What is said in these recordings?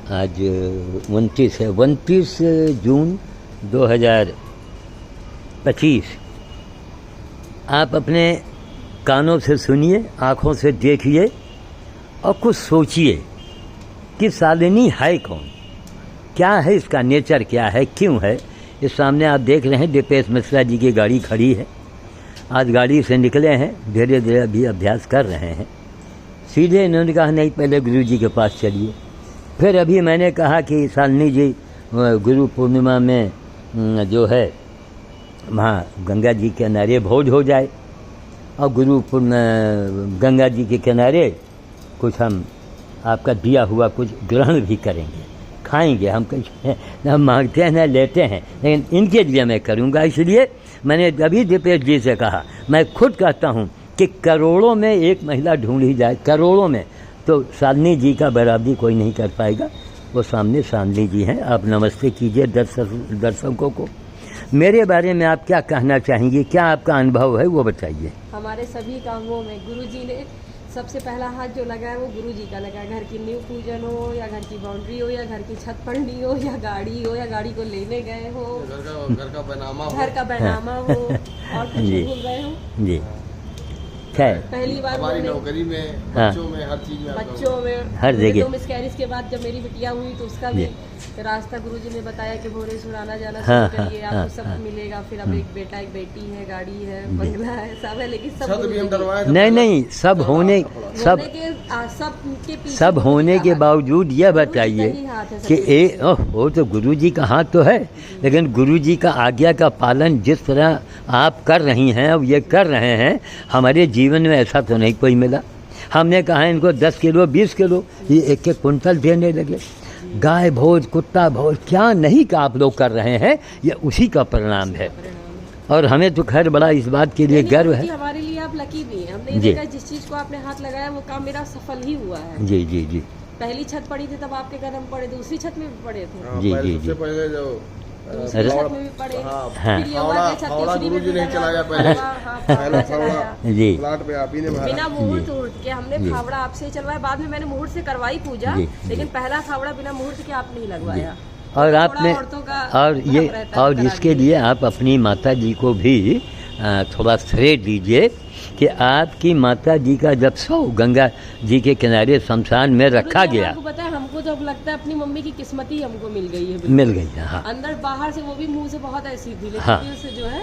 आज 29 है, 29 जून 2025। आप अपने कानों से सुनिए, आँखों से देखिए और कुछ सोचिए कि शालिनी है कौन, क्या है इसका नेचर, क्या है, क्यों है। इस सामने आप देख रहे हैं दीपेश मिश्रा जी की गाड़ी खड़ी है। आज गाड़ी से निकले हैं, धीरे धीरे अभी अभ्यास कर रहे हैं। सीधे इन्होंने कहा नहीं पहले गुरु जी के पास चलिए। फिर अभी मैंने कहा कि शालिनी जी गुरु पूर्णिमा में जो है वहाँ गंगा जी के किनारे भोज हो जाए और गंगा जी के किनारे कुछ हम आपका दिया हुआ कुछ ग्रहण भी करेंगे, खाएंगे। हम मांगते हैं न लेते हैं, लेकिन इनके लिए मैं करूँगा। इसलिए मैंने अभी दीपेश जी से कहा, मैं खुद कहता हूँ कि करोड़ों में एक महिला ढूंढी जाए, करोड़ों में, तो शालिनी जी का बराबरी कोई नहीं कर पाएगा। वो सामने शालिनी जी हैं। आप नमस्ते कीजिए दर्शकों को। मेरे बारे में आप क्या कहना चाहेंगे, क्या आपका अनुभव है वो बताइए। हमारे सभी कामों में गुरुजी ने सबसे पहला हाथ जो लगाया वो गुरुजी का लगाया। घर की नींव पूजन हो या घर की बाउंड्री हो या घर की छत पड़नी हो या गाड़ी हो या गाड़ी को लेने गए हो, घर का बैनामा हो और कुछ भूल गए हो जी। पहली बार हमारी नौकरी में, बच्चों में, हर चीज में, बच्चों में, हर जगह। तो मिसकैरेज के बाद जब मेरी बिटिया हुई तो उसका भी रास्ता गुरुजी ने बताया कि भोरेश्वर आना जाना शुरू करिए, आपको सब मिलेगा। फिर अब एक बेटा एक बेटी है, गाड़ी है, बंगला है, सब है, लेकिन सब नहीं सब होने सब होने के बावजूद यह बताइए कि वो तो गुरुजी का हाथ तो है, लेकिन गुरुजी का आज्ञा का पालन जिस तरह आप कर रही हैं, अब ये कर रहे हैं, हमारे जीवन में ऐसा तो नहीं कोई मिला। हमने कहा इनको 10 किलो 20 किलो ये एक कुंटल देने लगे। गाय भोज, कुत्ता भोज, क्या नहीं का आप लोग कर रहे हैं, ये उसी का परिणाम है। और हमें तो खैर बड़ा इस बात के लिए गर्व है। हमारे लिए आप लकी भी हैं। हमने देखा जिस चीज को आपने हाथ लगाया वो काम मेरा सफल ही हुआ है। जी जी जी। पहली छत पड़ी थी तब आपके कदम पड़े, दूसरी छत में भी पड़े थे। जी जी जी। पहले जो छत में भी पड़े, फिर ये हुआ कि छत तीसरी में भी चलाया पहले जी। प्लाट पे आप ही ने बिना मुहूर्त के हमने फावड़ा आपसे चलवाया। बाद में मैंने मुहूर्त से करवाई पूजा, लेकिन पहला फावड़ा बिना मुहूर्त के आपने ही लगवाया। और आपने और इसके लिए आप अपनी माता जी को भी थोड़ा श्रेय दीजिए कि आपकी माता जी का जब शव गंगा जी के किनारे शमशान में रखा गया। आपको पता है, हमको जब लगता है अपनी मम्मी की किस्मत ही हमको मिल गई है। मिल गई है, हाँ। अंदर बाहर से वो भी मुंह से बहुत ऐसी थी, लेकिन हाँ। दिल से जो है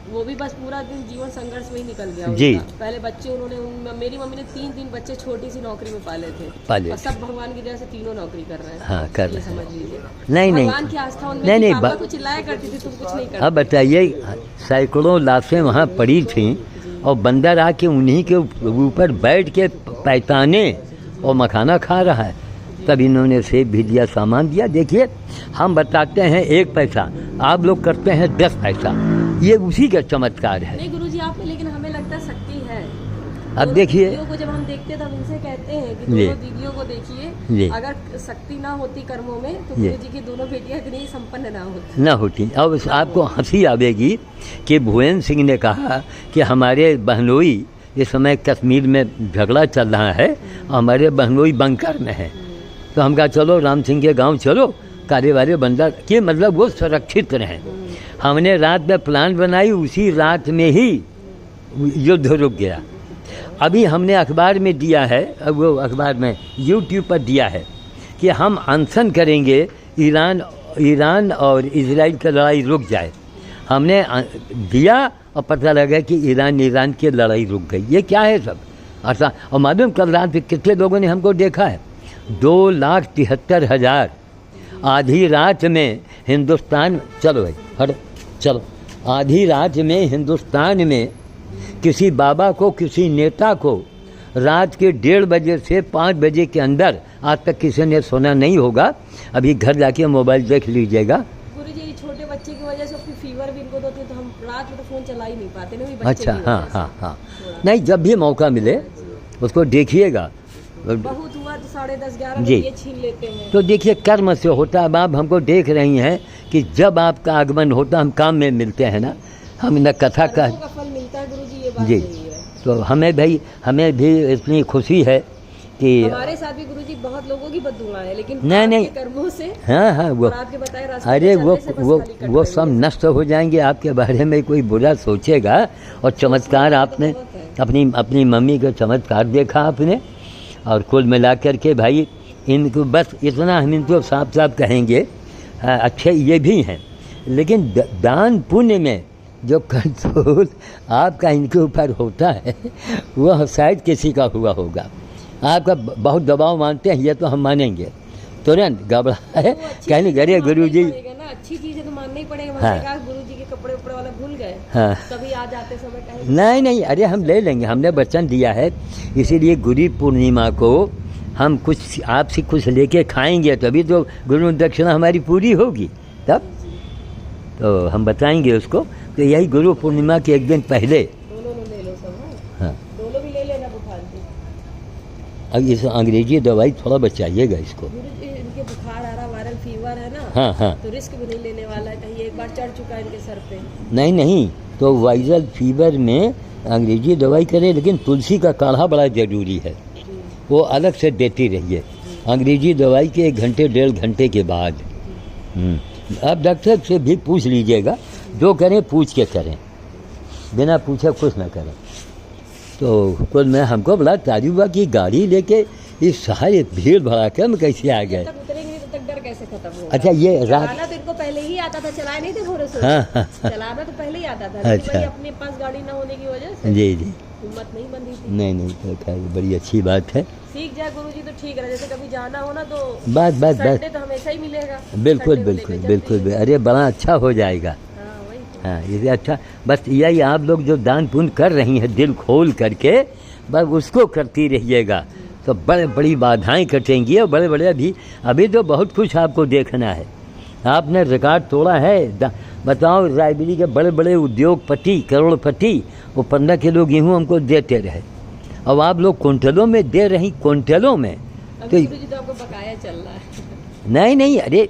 वो भी बस पूरा दिन जीवन संघर्ष में ही निकल गया जी। पहले बच्चे उन्होंने, मेरी मम्मी ने 3 बच्चे छोटी सी नौकरी में पाले थे, और सब भगवान की दया से तीनों नौकरी कर रहे हैं। हाँ, कर रहे हैं। समझ लीजिए नहीं भगवान की आस्था उनमें नहीं कुछ चिल्लाया करती थी, तुम कुछ नहीं करते। अब बताइए, सैकड़ों लाशें वहाँ पड़ी थीं और बंदर आके उन्हीं के ऊपर बैठ के पैताने और मखाना खा रहा है। तब इन्होंने सेब भी दिया, सामान दिया। देखिए, हम बताते हैं 1 पैसा, आप लोग करते हैं 10 पैसा। ये उसी का चमत्कार है। नहीं गुरुजी आपने, लेकिन हमें लगता है शक्ति है। अब देखिए, दीदियों को जब हम देखते हैं तब इनसे कहते हैं कि दोनों दीदियों को देखिए, अगर शक्ति ना होती कर्मों में तो गुरुजी की दोनों बेटियां इतनी संपन्न ना होती। अब आपको हंसी आवेगी कि भुवन सिंह ने कहा कि हमारे बहनोई इस समय कश्मीर में झगड़ा चल रहा है, हमारे बहनोई बंकर में है। तो हम कहा चलो राम सिंह के गाँव चलो, काले वाले बंदर के मतलब वो सुरक्षित रहें। हमने रात में प्लान बनाई, उसी रात में ही युद्ध रुक गया। अभी हमने अखबार में दिया है, वो अखबार में YouTube पर दिया है कि हम अनशन करेंगे, ईरान और इजराइल की लड़ाई रुक जाए। हमने दिया और पता लगा कि ईरान की लड़ाई रुक गई। ये क्या है सब? अच्छा, और मालूम कल रात में कितने लोगों ने हमको देखा है? 2,73,000 आधी रात में हिंदुस्तान, चलो भाई हट चलो, आधी रात में हिंदुस्तान में किसी बाबा को, किसी नेता को रात के 1:30 बजे से 5 बजे के अंदर आज तक किसी ने सुना नहीं होगा। अभी घर जाके मोबाइल देख लीजिएगा। गुरुजी छोटे बच्चे की वजह से अपनी फीवर भी इनको होती है, तो हम रात में तो फ़ोन चला ही नहीं पाते ना। अच्छा, हाँ। नहीं, जब भी मौका मिले उसको देखिएगा। बहुत हुआ तो 10:30-11 बजे ये छीन लेते हैं। तो देखिए, कर्म से होता है। अब आप हमको देख रही हैं कि जब आपका आगमन होता हम काम में मिलते हैं ना, हम न कथा का फल मिलता है गुरुजी, ये बात जी। तो हमें भी इतनी खुशी है कि हमारे साथ भी गुरुजी बहुत लोगों की बददुआ है, लेकिन नहीं आपके कर्मों से हाँ हाँ वो और आपके बताए रास्ते अरे पे वो चलने से बस वो खाली कट वो रही सब है। नष्ट हो जाएंगे, आपके बारे में कोई बुरा सोचेगा। और चमत्कार आपने अपनी अपनी मम्मी का चमत्कार देखा आपने, और कुल मिला कर के भाई इनको बस इतना हम इनको साफ साफ कहेंगे, अच्छे ये भी हैं, लेकिन दान पुण्य में जो कंट्रोल आपका इनके ऊपर होता है वह शायद किसी का हुआ होगा। आपका बहुत दबाव मानते हैं, ये तो हम मानेंगे, तुरंत घबरा है कहने गए गुरु जी अच्छी चीज है तो मानना ही पड़ेगा। हाँ। गुरु जी के कपड़े उपड़े वाला भूल गए, हाँ कभी आ जाते समय कहीं नहीं नहीं, अरे हम ले लेंगे, हमने वचन दिया है, इसीलिए गुरु पूर्णिमा को हम कुछ आपसे कुछ लेके खाएंगे, तभी तो गुरु दक्षिणा हमारी पूरी होगी। तब तो हम बताएंगे उसको कि यही गुरु पूर्णिमा के एक दिन पहले। दोनों ले लो सब। हाँ दोनों भी ले लेना बुखार की। अब इस अंग्रेजी दवाई थोड़ा बचाइएगा इसको। गुरु जी इनके बुखार आ रहा, वायरल फीवर है ना, हाँ हाँ तो रिस्क भी नहीं लेने वाला है, कहीं एक बार चढ़ चुका है इनके सर पे। नहीं नहीं, तो वायरल फीवर में अंग्रेजी दवाई करें, लेकिन तुलसी का काढ़ा बड़ा ज़रूरी है, वो अलग से देती रहिए अंग्रेजी दवाई के 1 घंटे 1.5 घंटे के बाद। अब डॉक्टर से भी पूछ लीजिएगा, जो करें पूछ के करें, बिना पूछे कुछ ना करें। तो कुल में हमको बड़ा तारीफ हुआ कि गाड़ी लेके इस सारे भीड़ भड़ाके में कैसे आ गए। जब तक उतरेंगे नहीं तब तक डर कैसे खत्म होगा। अच्छा ये रात चलाना तो इनको पहले ही आता था, चलाए नहीं थे थोड़े से। हाँ हाँ चलाना तो पहले ही आता था, लेकिन अच्छा। वही अपने पास गाड़ी ना होने की वजह से जी जी हिम्मत नहीं बंधी थी। नहीं नहीं, तो खैर बड़ी अच्छी बात है। सीख जाए गुरु जी तो ठीक है, जैसे कभी जाना हो ना तो बस बस बस संडे तो हमेशा ही मिलेगा। बिल्कुल संडे को बिल्कुल लेके बिल्कुल चलते हैं। अरे बड़ा अच्छा हो जाएगा। हाँ वही तो। हाँ ये अच्छा, बस यही आप लोग जो दान पुण्य कर रही हैं दिल खोल करके, बस उसको करती रहिएगा, तो बड़े बड़ी बाधाएं कटेंगी। और बड़े बड़े अभी तो बहुत कुछ आपको देखना है। आपने रिकॉर्ड तोड़ा है, बताओ रायबरेली के बड़े बड़े उद्योगपति करोड़पति वो 15 किलो गेहूँ हमको देते रहे, अब आप लोग क्विंटलों में दे रही, क्विंटलों में। अभी तो गुरु जी तो आपको बकाया चल रहा है। नहीं नहीं, अरे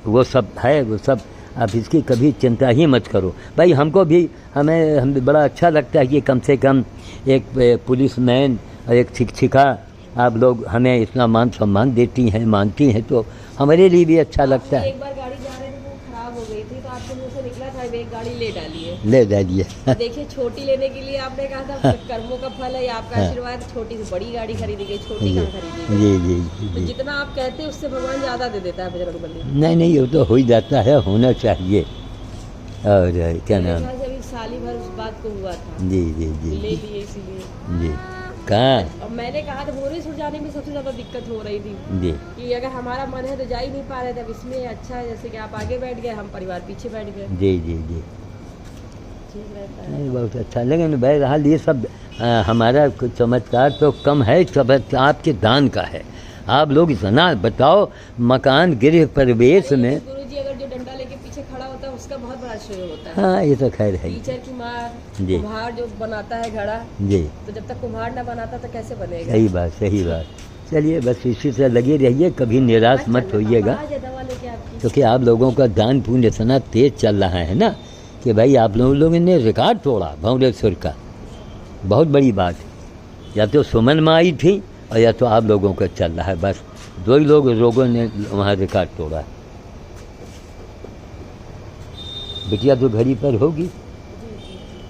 वो सब है, वो सब आप इसकी कभी चिंता ही मत करो भाई। हमको भी हमें बड़ा अच्छा लगता है कि कम से कम एक पुलिसमैन और एक शिक्षिका आप लोग हमें इतना मान सम्मान देती हैं, मानती हैं, तो हमारे लिए भी अच्छा लगता है। एक बार गाड़ी जा रहे थे वो खराब हो गई थी, तो आपके मुंह से निकला था एक गाड़ी ले डालिए। ले डालिए देखिए छोटी लेने के लिए आपने कहा था कर्मों का फल है, ये आपका आशीर्वाद, छोटी से बड़ी गाड़ी खरीदी गई, छोटी कहाँ खरीदी गई। जी जी जी तो जी। जितना आप कहते हैं उससे भगवान ज्यादा दे देता है बजरंग बली। नहीं नहीं, वो तो हो ही जाता है, होना चाहिए। और क्या मेरे नाम, ख्याल से अभी साली भर उस बात को हुआ था, जी जी जी ले जी लिए इसीलिए। जी कहाँ, और मैंने कहा था बोरी सुर जाने में सबसे ज्यादा दिक्कत हो रही थी जी कि अगर हमारा मन है तो जा ही नहीं पा रहे थे। अब इसमें अच्छा है जैसे कि आप आगे बैठ गए, हम परिवार पीछे बैठ गए, जी जी जी। ठीक रहता है। नहीं बहुत अच्छा, लेकिन बहरहाल ये सब हमारा चमत्कार तो कम है, चमत्कार आपके दान का है। आप लोग इतना बताओ, मकान गृह प्रवेश में। गुरु जी अगर जो डंडा लेके पीछे खड़ा होता है उसका बहुत बड़ा श्रेय होता है। हाँ ये तो खैर है ही। टीचर की मार, जी। कुम्हार जो बनाता है घड़ा, जी तो जब तक कुम्हार ना बनाता तो कैसे बनेगा। सही बात सही बात। चलिए बस इसी से लगे रहिए, कभी निराश मत होइएगा, आज है दवा लेके आपकी। क्योंकि आप लोगों का दान पुण्य इतना तेज चल रहा है ना कि भाई आप लोगों ने रिकॉर्ड तोड़ा भंवरेश्वर का, बहुत बड़ी बात। या तो सुमन माँ आई थी और या तो आप लोगों का चल रहा है, बस 2 ही लोगों ने वहाँ रिकॉर्ड तोड़ा। बिटिया तो घड़ी पर होगी।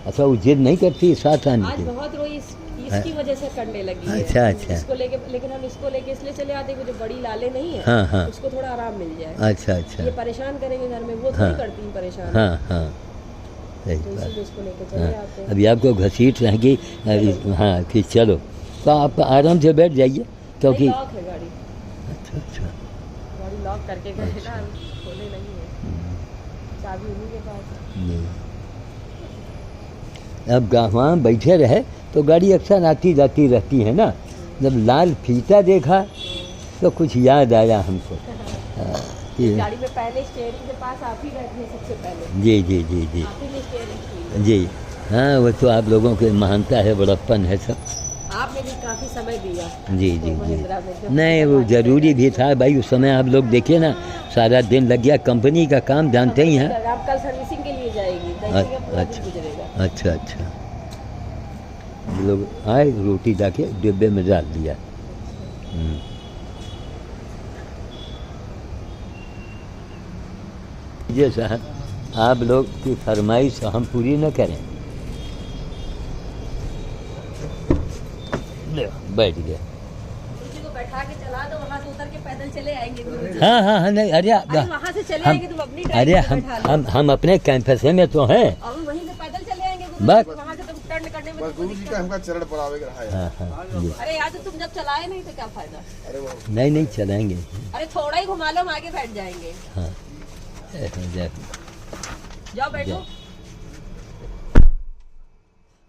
अच्छा वो जिद नहीं करती साथ आने आज की? बहुत रोई इसकी वजह से करने लगी है। अच्छा अच्छा इसको लेके, लेकिन हम इसको लेके इसलिए चले आते हैं कि जो बड़ी लाले नहीं है, हाँ हाँ उसको थोड़ा आराम मिल जाए। अच्छा अच्छा ये परेशान करेंगे घर में, वो हाँ। थोड़ी करती हैं परेशान, हाँ हाँ सही तो बात। इसीलिए इसको लेके चले हाँ आते हैं। अभी आपको घसीट रहेंगी, हाँ कि चलो, तो आप आराम से बैठ जाइए, क्योंकि नहीं, लॉक है गाड़ी, अच्छा अच्छा गाड़ी लॉक करके गए ना, खोले नहीं है, चाबी उन्हीं के पास है। नहीं। अब वहाँ बैठे रहे तो गाड़ी अक्सर आती जाती रहती है ना, जब लाल फीता देखा तो कुछ याद आया हमको। हाँ, कि गाड़ी में पहले स्टीयरिंग के पास आप ही बैठे सबसे पहले, जी जी जी जी आप ही ने स्टीयरिंग की। जी हाँ, वो तो आप लोगों के महानता है, बड़प्पन है सब। आपने भी काफी समय दिया। जी जी जी। महिंद्रा में जब नहीं वो ज़रूरी भी था भाई, उस समय आप लोग देखिए ना, सारा दिन लग गया, कंपनी का काम जानते ही हैं। आप कल सर्विसिंग के लिए जाएगी, पूरा दिन अच्छा गुजरेगा। अच्छा अच्छा, ये लोग आए, रोटी जाके डिब्बे में डाल दिया। जी साहब, आप लोग की फरमाइश हम पूरी न करें। बैठ गया। गुरुजी को बैठा के चला दो, वहाँ से उतर के पैदल चले आएंगे गुरुजी। हाँ हाँ हाँ, नहीं अरे वहाँ से चले आएंगे, तुम अपनी अरे हम अपने कैंपस में तो हैं, और वहीं से पैदल चले आएंगे बस। वहाँ से तुम टर्न करने में गुरु जी का हमका चरण पड़ावे रहा है। हाँ हाँ जी। अरे यार, तो तुम जब चलाए नहीं तो क्या फायदा। अरे वो नहीं नहीं चलाएंगे। अरे थोड़ा ही घुमा लो, हम आगे बैठ जाएंगे। हाँ जाओ बैठो,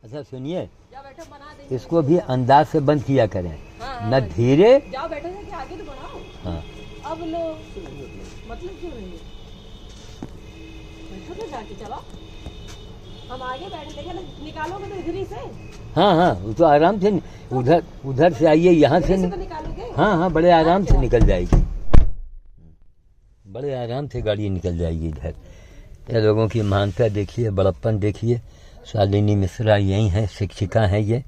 अच्छा सुनिए, जाओ बैठो, मना देंगे। इसको भी अंदाज से बंद किया करें, हाँ, न धीरे। जाओ बैठो कि आगे तो बढ़ाओ। हाँ अब लो, मतलब क्यों नहीं है? बैठो तो जाके चलाओ, हम आगे बैठ देखे ना, निकालोगे तो इधर ही से। हाँ हाँ, वो तो आराम से उधर से आइए, यहाँ से इधर से तो निकालोगे। हाँ हाँ, बड़े आराम से निकल जाएगी, बड़े आराम से गाड़ी निकल जाएगी इधर। ये लोगों की महानता देखिए, बड़प्पन देखिए। शालिनी मिश्रा यही है, शिक्षिका है ये।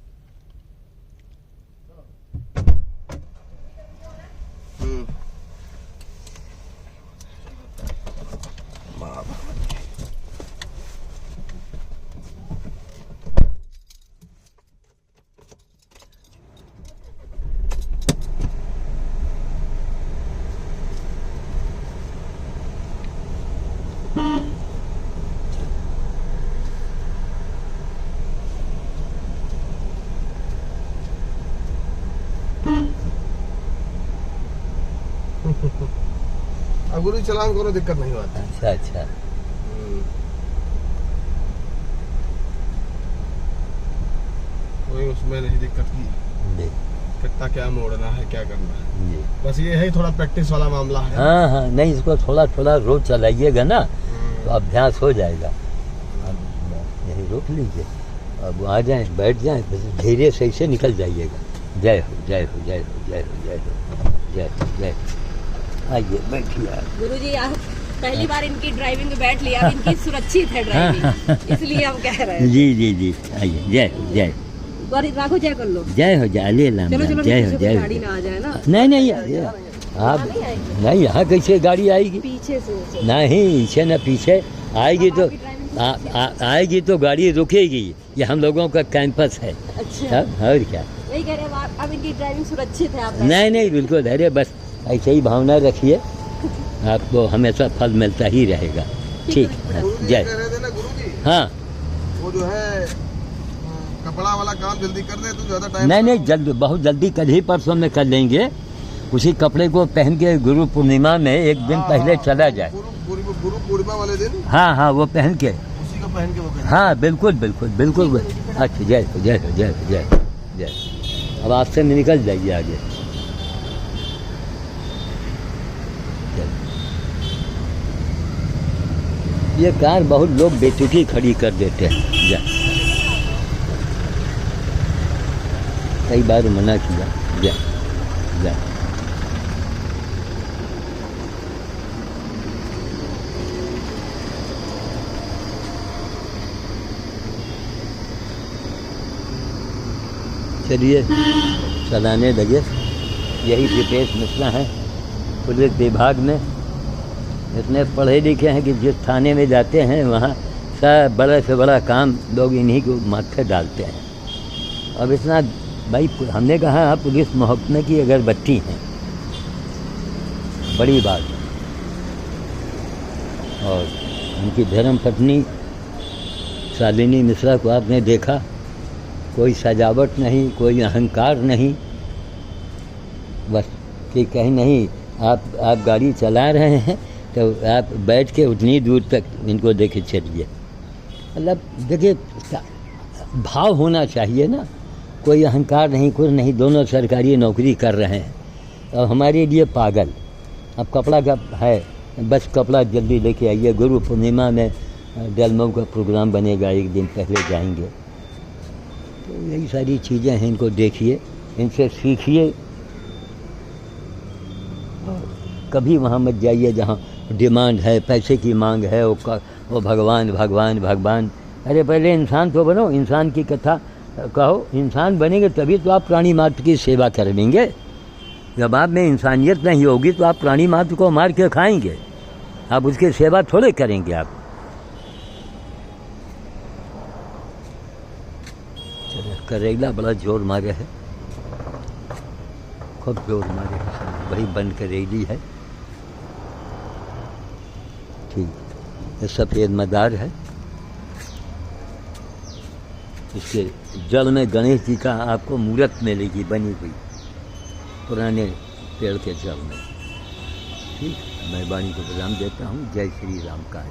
अब गुरु जी चलान करो, दिक्कत नहीं होती। अच्छा अच्छा, कोई उसमें नहीं दिक्कत की, जी कितना क्या मोड़ना है, क्या करना है। जी। बस ये है थोड़ा प्रैक्टिस वाला मामला है। हाँ हाँ, नहीं इसको थोड़ा थोड़ा रोज चलाइएगा ना तो अभ्यास हो जाएगा। अब यही रोक लीजिए, अब आ जाएं, बैठ जाएं, बस धीरे से ऐसे निकल जाइएगा। जय हो जय हो जय हो जय हो जय हो जय हो जय हो। आइए बैठिए आप। गुरुजी, आप पहली बार इनकी ड्राइविंग में बैठ लिया, अब इनकी सुरक्षित है ड्राइविंग, इसलिए हम कह रहे हैं। जी जी जी, आइए। जय हो जय हो राघो, जय कर लो। जय हो जय अली राम चलो राम, चलो, जय हो पीछे जय कोई गाड़ी हो। ना आ जाए ना। नहीं नहीं आप नहीं, यहाँ कैसे गाड़ी आएगी? पीछे से नहीं, पीछे न पीछे आएगी तो आएगी तो गाड़ी रुकेगी। ये हम लोगों का कैंपस है। अच्छा, और क्या। यही कह रहे हैं, अब इनकी ड्राइविंग सुरक्षित है। आप नहीं नहीं, बिल्कुल। अरे बस ऐसे ही भावना रखिए, आपको हमेशा फल मिलता ही रहेगा। ठीक है, गुरु जी जय। कह रहे थे ना गुरु जी, हाँ, वो जो है कपड़ा वाला काम जल्दी कर दे, तो ज्यादा टाइम नहीं नहीं, जल्द बहुत जल्दी कल ही परसों में कर लेंगे। उसी कपड़े को पहन के गुरु पूर्णिमा में एक दिन पहले चला जाए। गुरु पूर्णिमा वाले दिन हाँ हाँ, वो पहन के, उसी को पहन के वो करें। हाँ बिल्कुल बिल्कुल बिल्कुल। अच्छा, जय हो जय हो जय हो जय हो जय। अब आपसे में निकल जाइए आगे। ये कार बहुत लोग बेतुकी खड़ी कर देते हैं। जय, कई बार मना किया। जय जय। चलिए चलाने लगे। यही दीपेश मिश्रा हैं, पुलिस विभाग में। इतने पढ़े लिखे हैं कि जिस थाने में जाते हैं वहाँ सब बड़े से बड़ा काम लोग इन्हीं को माथे डालते हैं। अब इतना भाई, हमने कहा आप पुलिस महकमे की अगरबत्ती हैं, बड़ी बात। और उनकी धर्म पत्नी शालिनी मिश्रा को आपने देखा, कोई सजावट नहीं, कोई अहंकार नहीं, बस कि कहीं नहीं आप गाड़ी चला रहे हैं तो आप बैठ के उतनी दूर तक इनको देखे चलिए। मतलब देखिए, भाव होना चाहिए ना, कोई अहंकार नहीं, कुछ नहीं। दोनों सरकारी नौकरी कर रहे हैं, अब हमारे लिए पागल। अब कपड़ा का है, बस कपड़ा जल्दी लेके आइए। गुरु पूर्णिमा में डलमऊ का प्रोग्राम बनेगा, एक दिन पहले जाएंगे। तो यही सारी चीज़ें हैं, इनको देखिए, इनसे सीखिए। कभी वहाँ मत जाइए जहाँ डिमांड है, पैसे की मांग है, वो भगवान भगवान भगवान। अरे पहले इंसान तो बनो, इंसान की कथा कहो। इंसान बनेंगे तभी तो आप प्राणी मात्र की सेवा कर लेंगे। जब आप में इंसानियत नहीं होगी तो आप प्राणी मात्र को मार के खाएंगे, आप उसकी सेवा थोड़े करेंगे आप। चलो, करेला बड़ा जोर मारे है, खूब जोर मारे है, वही बंद करेली है। ठीक, ये सफ़ेद मदार है, इसके जड़ में गणेश जी का आपको मूर्त मिलेगी बनी हुई, पुराने पेड़ के जड़ में। ठीक, मैं वाणी को प्रणाम देता हूँ। जय श्री राम का।